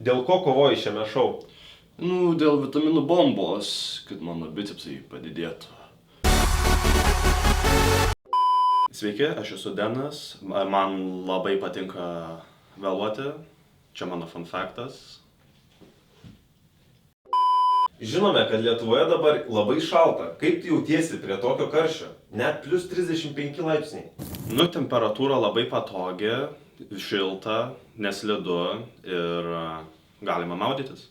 Dėl ko kovoji šiame šou? Dėl vitaminų bombos, kad mano bicepsai padidėtų. Sveiki, aš esu Denas. Man labai patinka vėluoti. Čia mano fun factas. Žinome, kad Lietuvoje dabar labai šalta. Kaip tu jautiesi prie tokio karščio? Net plus 35 laipsniai. Temperatūra labai patogi, šilta, neslidu ir galima maudytis.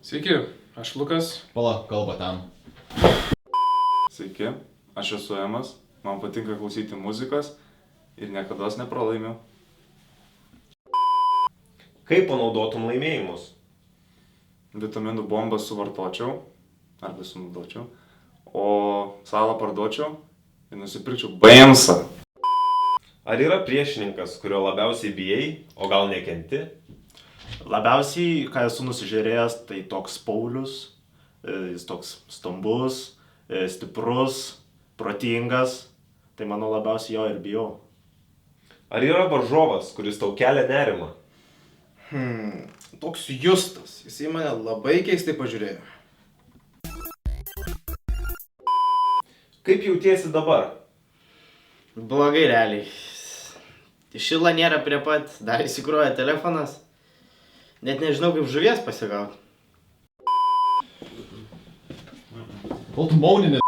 Sveiki, aš Lukas. Pala, kalba ten. Sveiki, aš esu Emas, man patinka klausyti muzikos ir niekados nepralaimiu. Kaip panaudotum laimėjimus? Vitaminų bombą suvartočiau, arba sunaudočiau, o salą parduočiau ir nusipirkčiau Bamsą. Ar yra priešininkas, kurio labiausiai bijai, o gal nekenti? Labiausiai, ką esu nusižiūrėjęs, tai toks Paulius. Jis toks stambus, stiprus, protingas. Tai mano labiausiai jo ir bijau. Ar yra varžovas, kuris tau kelia nerimą? Toks Justas. Jisai mane labai keistai pažiūrėjo. Kaip jautiesi dabar? Blogai realiai. Šila nėra prie pat, dar įsikroja telefonas. Net nežinau, kaip žuvies pasigauti. Kol tu mauni,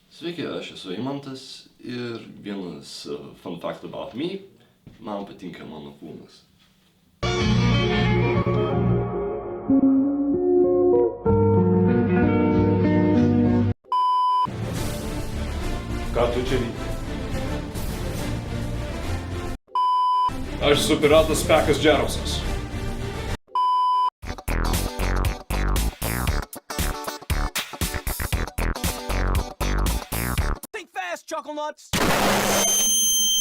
Sveiki, aš esu Eimantas ir vienas fun fact about me. Man patinka mano kūnas. Ką tu čia vyki? Aš esu piratas Pekas Džerosas. Think fast, Chuckle Nuts!